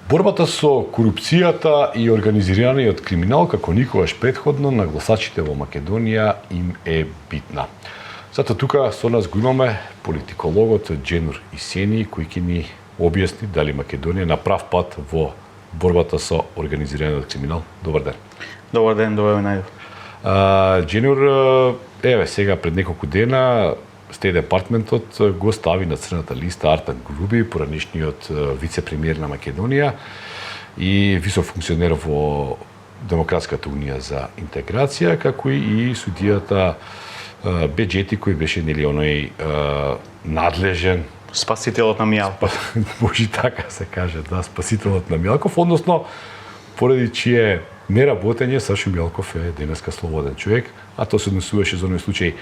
Борбата со корупцијата и организираниот криминал како никогаш претходно на гласачите во Македонија им е битна. Зато тука со нас го имаме политикологот Дженур Исени, кој ќе ни објасни дали Македонија на прав пат во борбата со организираниот криминал. Добар ден. Добар ден, најдов. Дженур, еве сега пред неколку дена Стеј департментот го стави на црната листа Артан Груби, поранешниот вице-премиер на Македонија и висок функционер во Демократската унија за интеграција, како и судијата Беџети, кој беше нели оној надлежен Спасителот на Мијалков. Може така се каже, да, спасителот на Мијалков, односно поради чие неработење Сашо Мијалков е денеска слободен човек, а тоа се однесуваше за оној случај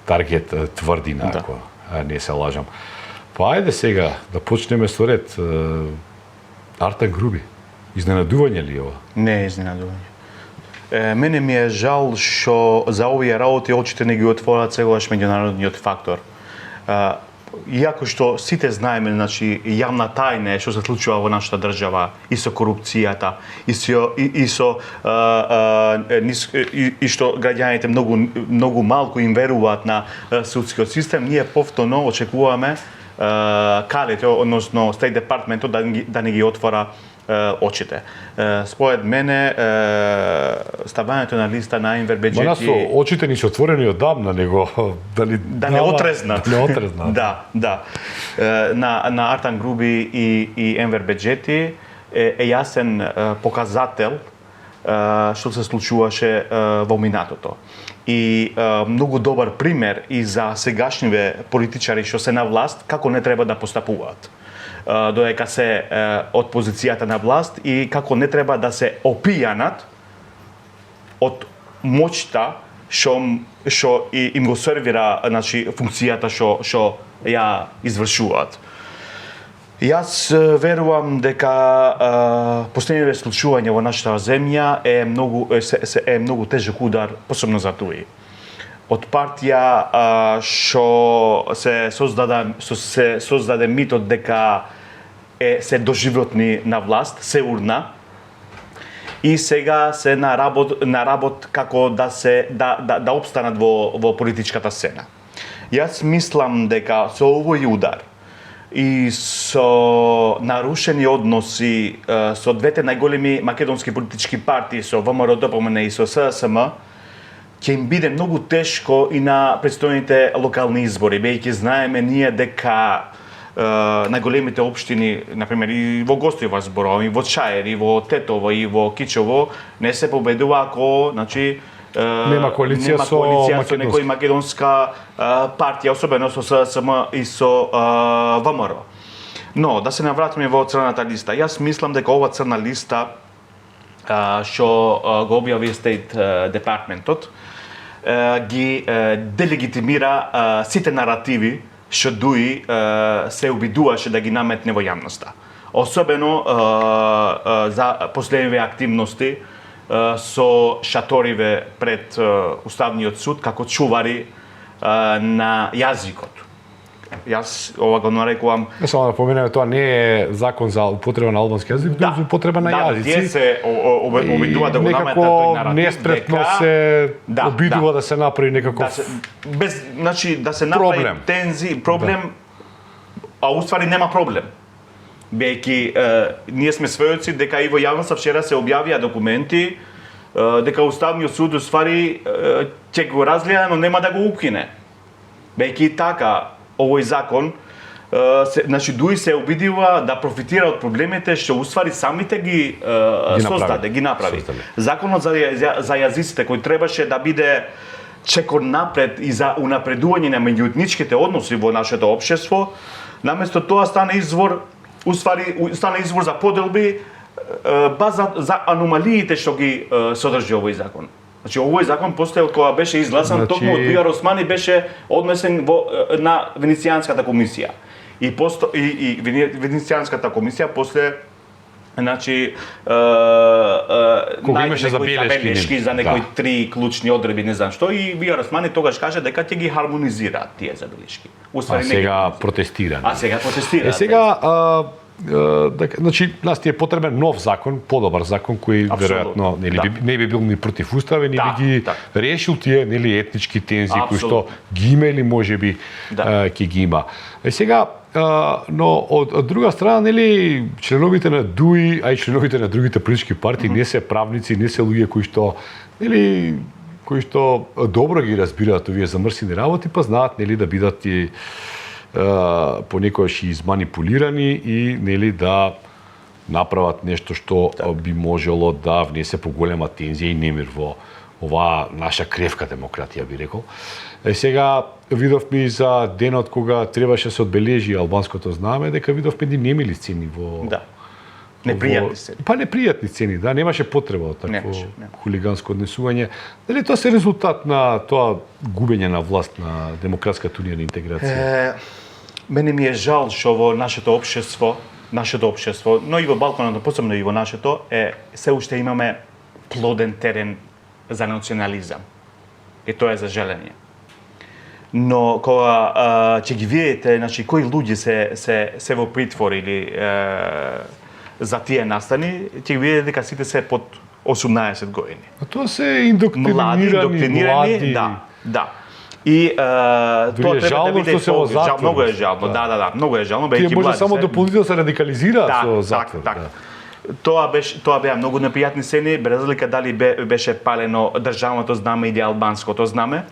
Таргет тврдина, ако не се лажам. Па ајде сега да почнеме со ред. Артан Груби, изненадување ли ова? Не е изненадување. Мене ми е жал што за овие работи очите не ги отворат сегаш меѓународниот фактор. Иако што сите знаеме, значи јавна тајна е што се случува во нашата држава и со корупцијата, и што граѓаните многу малку им веруваат на судскиот систем, ние повторно очекуваме калете, односно Стеј департментот да не ги отвора очите. Според мене ставањето на листа на Енвер Беџети... Ма со очите ни се отворени одамна, него дали да не отрезнат. Да не отрезнат. Да. На Артан Груби и Енвер Беџети е јасен показател што се случуваше во минатото. И многу добар пример и за сегашниве политичари што се на власт како не треба да постапуваат додека се од позицијата на власт и како не треба да се опијанат од моќта што им го сервира, значи, функцијата што ја извршуваат. Јас верувам дека последниве случувања во нашата земја е многу тежок удар, посебно за туи. Од партија што се создаде митот дека се доживотни на власт, се урна, и сега се на работ како да опстанат во политичката сцена. Јас мислам дека со овој удар и со нарушени односи со двете најголеми македонски политички партии, со ВМРО, ДПМН и со СДСМ, ќе им биде многу тешко и на предстојните локални избори, бејќи знаеме ние дека најголемите општини, например и во Гостојова зборувам, и во Чаир, и во Тетово, и во Кичево, не се победува ако, значи, нема коалиција со некој македонска партија, особено со СДСМ и со ВМРО. Но да се навратиме во црната листа. Јас мислам дека ова црна листа што го објави Стејт департментот ги делегитимира сите наративи што дуи се обидуваше да ги наметне во јавноста. Особено за последниве активности со шаториве пред Уставниот суд како чувари на јазикот. Јас ова го нарекувам... Само да поминеме, тоа не е закон за употреба на албански јазик, туку за употреба на јазици. Да, тие се обидува да го наметнат тој наратив. Неспретно се обидува да се направи некаков значи да се направи тензи, проблем, а уствари нема проблем. Бејќи ние сме сведоци дека и во јавноста вчера се објавија документи дека Уставниот суд уствари ќе го разгледа, но нема да го укине. Бејќи така овој закон, значи дуи се обидува да профитира од проблемите што уствари самите ги направи. Законот за јазиците кој требаше да биде чекор напред и за унапредување на меѓуетничките односи во нашето општество, наместо тоа стана извор за поделби база за аномалиите што ги содржи овој закон. Значи овој закон после кога беше изгласан, токму од Бујар Османи беше однесен на Венецијанската комисија. И Венецијанската комисија после, значи, имаше забелешки за некои три клучни одредби, не знам што, и Бујар Османи тогаш кажа дека ќе ги хармонизираат тие забелешки. А сега протестира. Сега значи нас ти е потребен нов закон, подобар закон кој веројатно не би бил ни противуставен и би ги решил тие етнички тензии кои што ги има или можеби ќе ги има. Сега но од друга страна членовите на ДУИ, а и членовите на другите политички партии не се правници, не се луѓе кои што добро ги разбираат овие замрсени работи, па знаат да бидат и понекогаш и изманипулирани и да направат нешто што би можело да внесе поголема тензија и немир во оваа наша кревка демократија, би рекол. Сега видовме и за денот кога требаше се одбележи албанското знаме, дека видовме немили сцени во непријатни сцени. Па непријатни сцени, немаше потреба од такво хулиганско однесување. Дали тоа се резултат на тоа губење на власт на демократската унија на интеграција? Мене ми е жал што во нашето општество, но и во Балканот, посебно и во нашето, се уште имаме плоден терен за национализам. И тоа е за желение. Но кога ќе ги видите, кои луѓе се во притвор или за тие настани, ќе ги видите дека сите се под 18 години. А тоа се индоктринирани, да. И тоа треба да биде жално, многу е жално. Да, многу е жално, бејќи може само дополнително се радикализира со затвор. Тоа беа многу непријатни сцени, без разлика дали беше палено државното знаме или албанското знаме.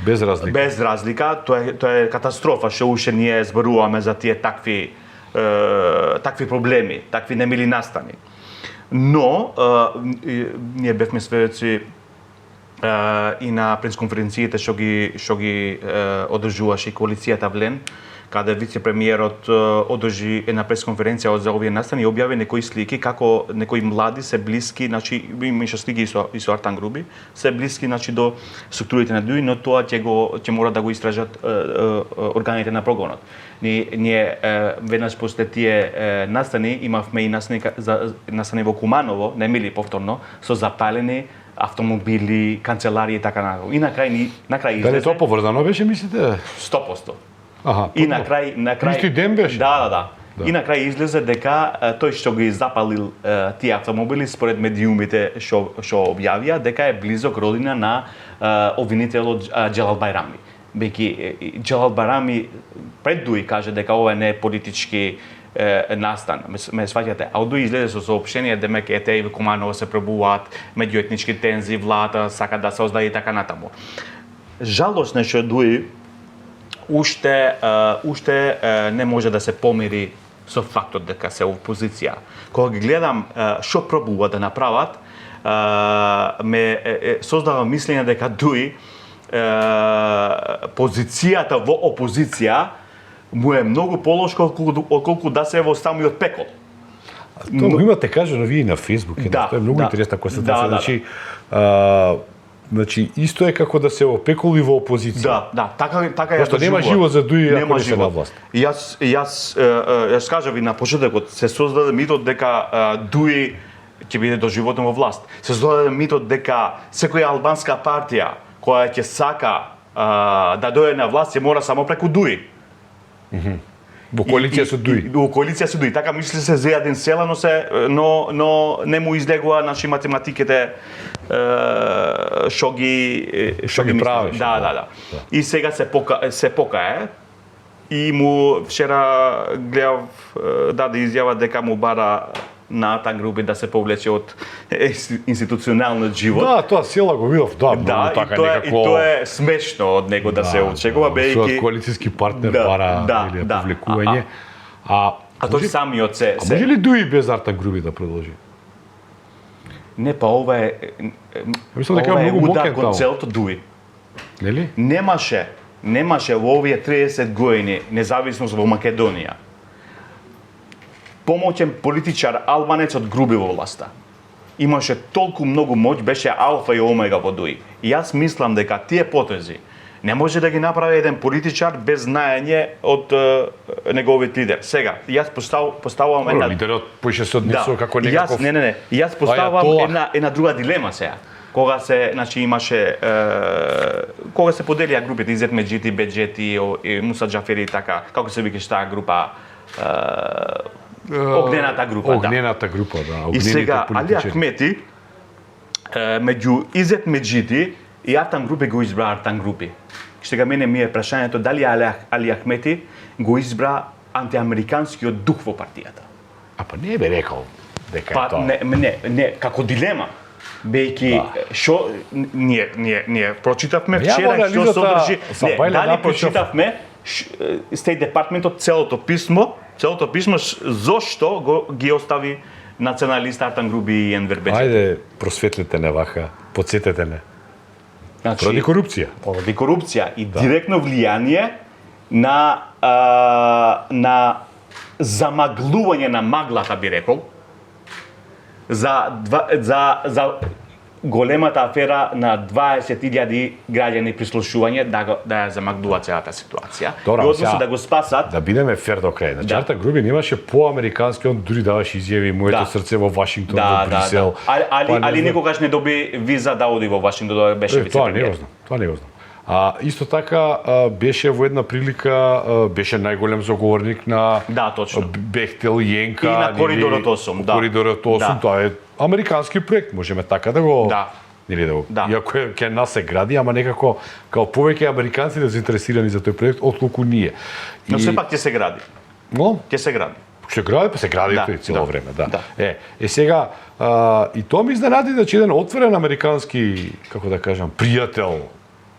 Без разлика. Без разлика, тоа е катастрофа што уште ние зборуваме за тие такви проблеми, такви немили настани. Но ние бевме сведоци и на пресконференциите што ги одржуваше коалицијата Влен, каде вице-премиерот одржи една пресконференција за овие настани и објави некои слики како некои млади се блиски, имаше слики и со Артан Груби, се блиски до структурите на ДУИ, но тоа ќе мора да го истражат органите на прогонот. Ние веднаш после тие настани имавме и настани во Куманово, немили повторно, со запалени автомобили, канцеларии и така натаму. И на крај Дали тоа поврзано беше, мислите? 100%. И на крај исти ден беше? Да. И на крај излезе дека тој што ги запалил тие автомобили според медиумите што објавија дека е близок родина на обвинителот Джелал Байрами. Бејќи Джелал Байрами пред ДУИ каже дека ова не е политички настан, ме сваќате, а од ДУИ излезе со соопштение демек и во Куманово се пробуваат меѓуетнички тензии, влада сака да се оздаде и така натаму. Жалосно е што ДУИ уште не може да се помири со фактот дека се опозиција. Кога ги гледам што пробува да направат, ме создава мислење дека ДУИ позицијата во опозиција му е многу полошко отколку да се во самиот пекол. Тоа го имате кажано вие на Фејсбук, тоа е многу интересна констатација. Значи исто е како да се во пекол и во опозиција. Да, така ја Што нема живот за ДУИ ако не се на власт. Јас кажав и на почетокот, се создаде митот дека ДУИ ќе биде доживотно во власт. Се создаде митот дека секоја албанска партија која ќе сака да дојде на власт, ќе мора само преку ДУИ. Во коалиција со ДУИ. Во коалиција со ДУИ. Така мисли се за еден села, но не му излегува математиките што ги правиш. Да. И сега се покае и му вчера гледав даде изјава дека му бара на Артан Груби да се повлече од институционалниот живот. Да, тоа села го видов, така некако. И тоа е смешно од него да се очекува бејќи коалициски партнер бара или повлекување. А тој самиот се може ли ДУИ без Артан Груби да продолжи? Не, па ова е удар кон целото ДУИ. Нели? Немаше во овие 30 години независност во Македонија помоćен политичар албанец од Груби во власта. Имаше толку многу моќ, беше алфа и омега во ДУИ. И јас мислам дека тие потези не може да ги направи еден политичар без знаење од неговиот лидер. Сега, јас поставувам една... Лидерот поише се однесува како некаков... Не. Јас поставувам една друга дилема сега. Кога се, имаше... Кога се поделија групите, Изет Меджити, Беджети, Муса Џафери и така, како се викаш таа група... Огнената група, Огнената група, да. И Огнените сега Али политичари. Ахмети меѓу Изет Меджиди и Артан Групи го избра Артан Групи. Сега мене ми е прашањето дали Али Ахмети го избра антиамериканскиот дух во партијата. А па не бе рекол дека Па е тоа. не, како дилема. Бејќи што ние прочитавме Ја вчера во што анализата содржи. са Не, Бајле дали напишав- прочитавме Стејт департментот целото писмо зошто ги остави националист Артан Груби и Енвер Беџи. Ајде, просветлите не ваха, подсетете не. Значи, Поради корупција. Поради корупција и директно влијание на замаглување на маглата, би рекол, за големата афера на 20.000 граѓани прислушување да ја замаглуваат целата ситуација. Добра, И односно сега, да го спасат. Да бидеме фер до крај. Значи Да. Артан Груби немаше по-американски, он дури даваше изјави моето Да. срце во Вашингтон, во Брисел. Али никогаш не доби виза да оди во Вашингтон, да беше Тоа не вице-премиер. го знам. Тоа не го знам. Исто така беше во една прилика беше најголем заговорник на Да, точно. Бехтел Јенка И на Коридорот 8, да. Коридорот 8, Да. тоа е американски проект, можеме така да го Да. Нели да го. Да. Иако ќе нас се гради, ама некако као повеќе американци да се заинтересирани за тој проект отколку ние. Но сепак ќе се гради. Но Ќе се гради. се гради, па се гради Да, тој цело да, време, да. да. Сега и тоа ми изненади да еден отворен американски, како да кажам, пријател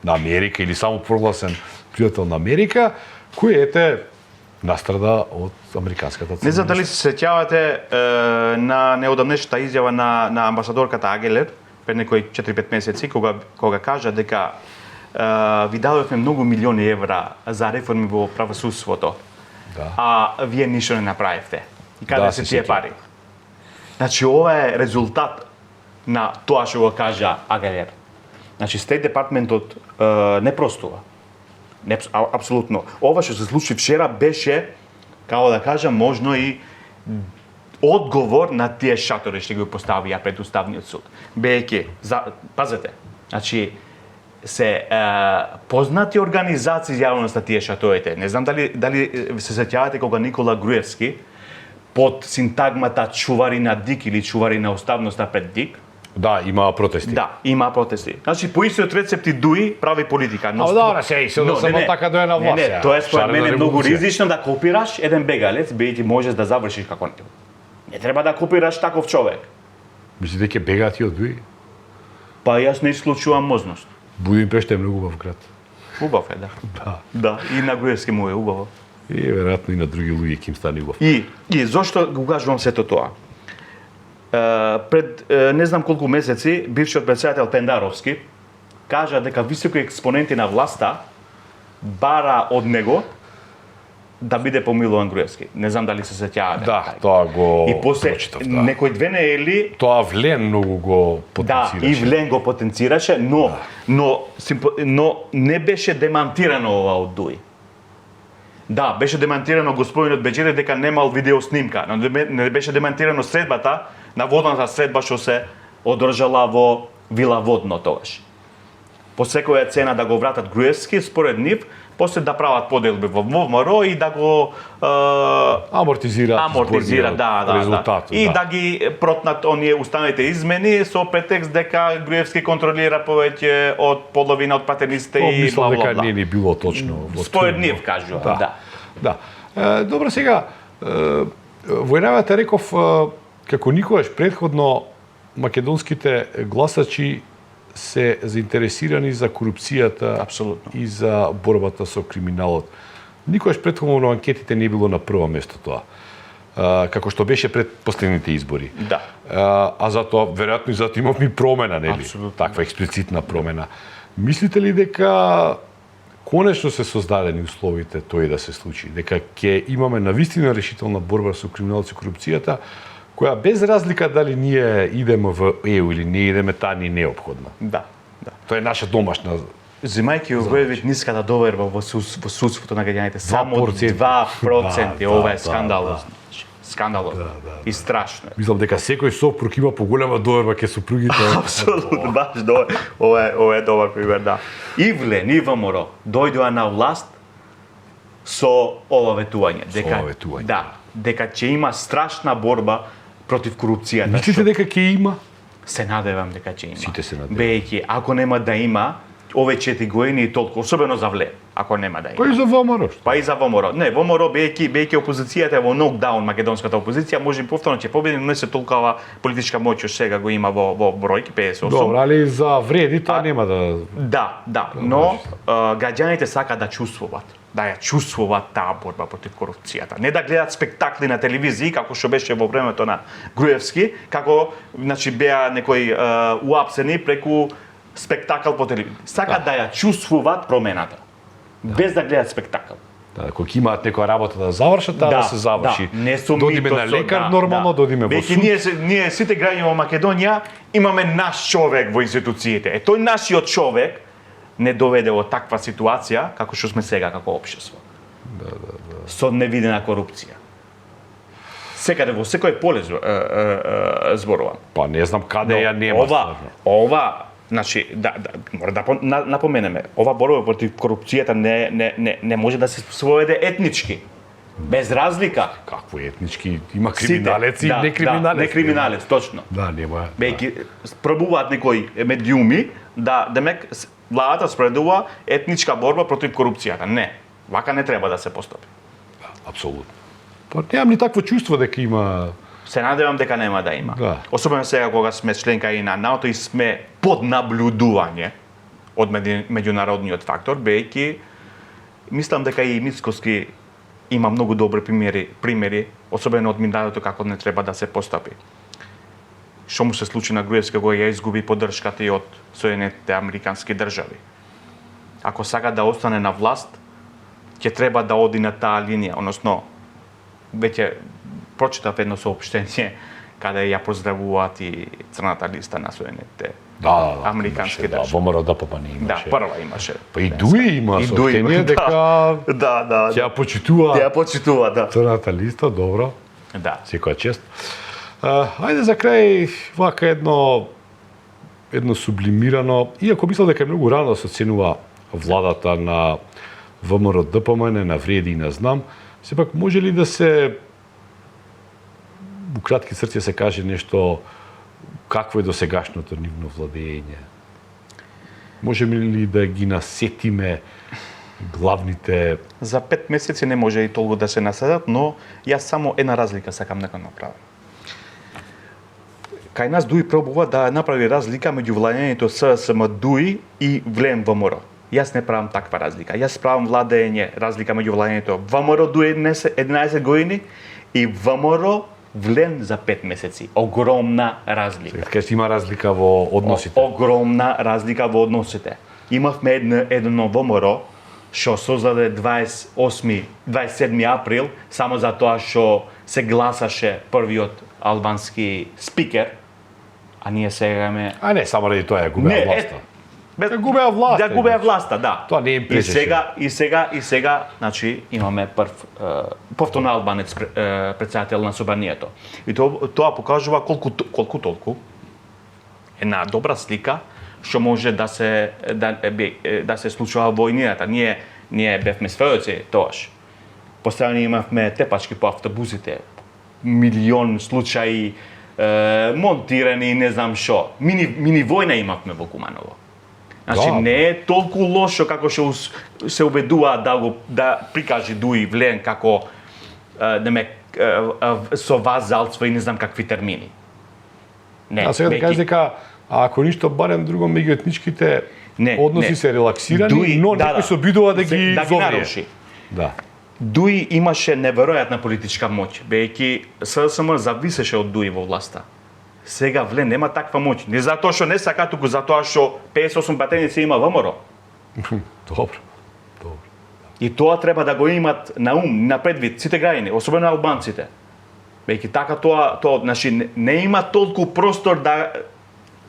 на Америка или само прогласен пријател на Америка, кој ете настрада од американската цена. Не знам дали се сеќавате на неодамнешната изјава на амбасадорката Агелер пред некои 4-5 месеци кога кажа дека ви дадовме многу милиони евра за реформи во правосудството. Да. А вие ништо не направивте. И каде Да, се се тие сеќавам. пари? Значи ова е резултат на тоа што го кажа Агелер. Значи Стејт департментот не простува. Не, апсолутно. Ова што се случи вчера беше, како да кажам, можно и одговор на тие шатори што ги поставија пред Уставниот суд. Бејќи, пазете, значи се познати организации јавност на тие шаторите. Не знам дали се сеќавате кога Никола Груевски под синтагмата чувари на ДИК или чувари на уставноста пред ДИК. Да, има протести. Да, има протести. Значи по истиот рецепт и Дуи прави политика. А добре, се Но, само така да е на власт. Не, тоа е според Шарена мене многу револуција. ризично да копираш еден бегалец, бидејќи можеш да завршиш како него. Не треба да копираш таков човек. Мислите дека бегаат и од Дуи? Па јас не исклучувам можност. Будимпешта е многу убав град. Убав е, да. Да. Да, и на Груевски му е убаво. И веројатно и на други луѓе ќе им стане убав. И зошто го кажувам сето тоа? Пред не знам колку месеци бившиот претседател Пендаровски кажа дека високи експоненти на власта бара од него да биде помилуван Груевски. Не знам дали се сеќавате. Да, тоа го И после прочитав, да. некои 2 недели Тоа Влен многу го да, потенцираше. и Влен го потенцираше, но не беше демантирано ова од Дуи. Да, беше демантирано господинот Беџире дека немал видеоснимка, но не беше демантирано средбата, наводната средба што се одржала во Вила Водно тогаш. По секоја цена да го вратат Груевски, според нив, после да прават поделби во ВМРО и да го амортизираат амортизира, да. резултатот. И да ги протнат оние уставните измени со претекст дека Груевски контролира повеќе од половина од пратениците и мислам бла бла дека бла. не ни било точно во Според трудно. нив кажувам, Да. да. Да. Добро сега, во едната реков како никогаш претходно македонските гласачи се заинтересирани за корупцијата Апсолутно. и за борбата со криминалот. Никогаш претходно на анкетите не било на прво место тоа. Како што беше пред последните избори. Да. А затоа, веројатно и затоа имавме промена, нели? Апсолутно. Таква експлицитна промена. Мислите ли дека конечно се создадени условите тој да се случи? Дека ќе имаме навистина решителна борба со криминалот и корупцијата, која без разлика дали ние идеме во ЕУ или не идеме, таа ни е неопходна. Да. Тоа е наша домашна. Земајќи во предвид ниската доверба во судството на граѓаните, само 2%. 2%, Да, ова да, е скандалозно. Скандалозно. И страшно. Мислам дека секој сопруг има поголема доверба ке супругите. Апсолутно, баш ова е добар пример, да. Ивлен и ВМРО дојдоа на власт со ова ветување. ова ветување. Да, дека ќе има страшна борба против корупцијата. Мислите дека ќе има? Се надевам дека ќе има. Сите се надеваме. Бејќи, ако нема да има, ове 4 години и толку, особено за ВЛЕ, ако нема да има. Па и за ВМРО. Па и за ВМРО. Не, ВМРО бејќи опозицијата е во нокдаун, македонската опозиција, може и повторно ќе победи, но не се толкова политичка моќ што сега го има во бројки 58. Добро, али за вреди тоа нема да... Да, но граѓаните сака да чувствуваат, да ја чувствуваат таа борба против корупцијата. Не да гледат спектакли на телевизија, како што беше во времето на Груевски, како значи беа некои уапсени преку спектакл по телевизија. Сака да ја чувствуваат промената, без да гледат спектакл. Да, кога имаат некоја работа да завршат, да се заврши. Да, не сум додиме на лекар нормално, додиме во суд. Ние сите граѓани во Македонија имаме наш човек во институциите. Тој нашиот човек не доведе во таква ситуација како што сме сега како општество. Да. Со невидена корупција. Секаде во секој поле зборувам. Па не знам каде ја нема. Ова значи, мора да напоменеме, ова борба против корупцијата не може да се своеде етнички. Без разлика. Какво етнички? Има криминалеци и некриминалец. Да, некриминалец, точно. Да, нема. Бејќи пробуваат некои медиуми да демек владата спредува етничка борба против корупцијата. Не, вака не треба да се постапи. Да, апсолутно. Па немам ни такво чувство дека има. Се надевам дека нема да има. Да. Особено сега кога сме членка и на НАТО и сме под наблюдување од меѓународниот фактор, бејќи мислам дека и Мицкоски има многу добри примери, особено од минатото како не треба да се постапи. Што му се случи на Груевски кога ја изгуби поддршката и од Соединетите Американски држави. Ако сака да остане на власт, ќе треба да оди на таа линија, односно веќе прочитав едно соопштение каде ја поздравуваат и црната листа на Соединетите Американски држави. Да, ВМРО ДПМН имаше. Да, прва имаше. Па и Дуи има сообщение дека ќе ја почитува. Ја почитува, да. Црната листа, добро. Да. Секоја чест. Ајде за крај вака едно сублимирано, иако мислам дека е многу рано да се оценува владата на ВМРО ДПМН, на Вреди и на Знам, сепак може ли да се у кратки црти се каже нешто какво е досегашното нивно владење? Можеме ли да ги насетиме главните... За 5 месеци не може и толку да се наседат, но јас само една разлика сакам да направам. Кај нас Дуи пробува да направи разлика меѓу владењето ССМ Дуи и ВЛЕМ ВМРО. Јас не правам таква разлика. Јас правам разлика меѓу владењето ВМРО Дуи 11 години и ВМРО ВЛЕМ за 5 месеци. Огромна разлика. Така има разлика во односите. Огромна разлика во односите. Имавме едно ВМРО што создаде 27 април само за тоа што се гласаше првиот албански спикер, а ние сега ме... А не, само ради тоа ја губеа власта. Да губеа власта. Да губеа власта, да. Тоа не им пречеше. И сега, значи, имаме повторно албанец председател на собранието. И тоа покажува колку толку една добра слика што може да се случува во војнината. Ние бевме сведоци тоаш. Постојано имавме тепачки по автобусите, милион случаи монтирани, не знам што. Мини војна имавме во Куманово. Значи не е толку лошо како што се убедува да прикаже Дуи ВЛЕМ како со вазалство и не знам какви термини. Не. А сега да кажеш дека ако ништо барем друго меѓуетничките односи се релаксирани, но некој се обидува да ги наруши. Да. Дуи имаше неверојатна политичка моќ, бејќи ССМ зависеше од Дуи во власта. Сега ВЛЕМ нема таква моќ. Не затоа што не сака, туку затоа што 58 патеници има ВМРО. Добро. И тоа треба да го имат на ум, на предвид сите граѓани, особено албанците. Бејќи така тоа, значи не има толку простор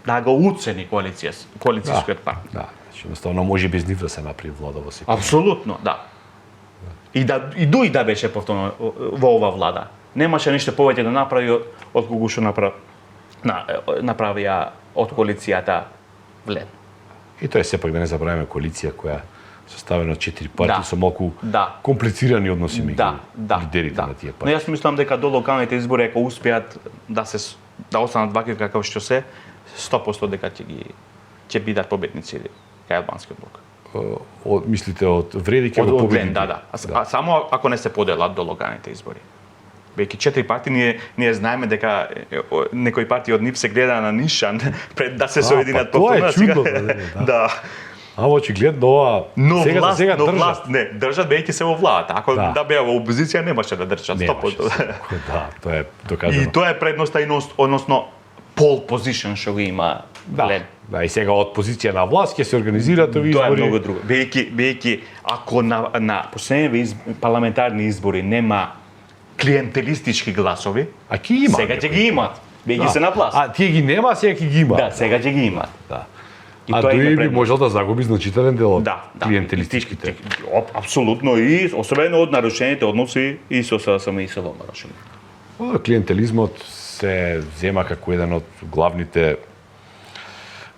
да го уцени коалицијскиот партнер. Да, значи едноставно може без нив да се направи влада во секој. Апсолутно, да. И Дуи да беше повторно во ова влада. Немаше ништо повеќе да направи од кога што направија од коалицијата ВЛЕМ. И тоа е сепак да не забравиме коалиција која Составено од 4 партии Да. со малку Да. комплицирани односи меѓу Да, лидерите да. на тие Но партии. јас мислам дека до локалните избори ако успеат да останат вакви како што се, 100% дека ќе бидат победници кај албанскиот блок. Мислите од вреди ќе Од го Глен, победите? да. А само ако не се поделат до локалните избори. Веќе 4 партии ние знаеме дека некои партии од нив се гледа на нишан пред да се соединат па тоа е повторно, чудно, сега- да. Да. А очигледно ова Но сега власт, сега но држат. власт, не, држат бејќи се во владата. Ако Да. беа во опозиција немаше да држат Немаше 100%. секако, да, тоа е И докажано. тоа е предноста односно pole position што го има Глен. Да, и сега од позиција на власт ќе се организираат овие Тоа е избори. многу друго. Бејќи ако на последните парламентарни избори нема клиентелистички гласови, А ќе има. сега ќе ги имат. Бејќи се на власт. А тие ги нема, сега ќе ги има. Да, сега ќе ги имат. Да. И А тоа има дури би предност. можел да загуби значителен дел од Да, да. клиентелистичките. Апсолутно и особено од нарушените односи и со ССМ и со ВМРО. Клиентелизмот се зема како еден од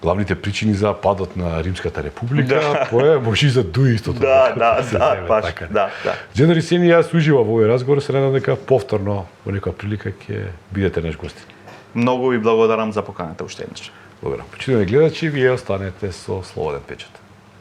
главните причини за падот на Римската република, пое може и за дуи истото. Да, се да, земе баш, така. да. Дженери Сени, јас уживам во овој разговор, се надам дека повторно во некоја прилика ќе бидете наш гости. Многу ви благодарам за поканата уште еднаш. Благодарам. Почитувани гледачи, вие останете со Слободен печат.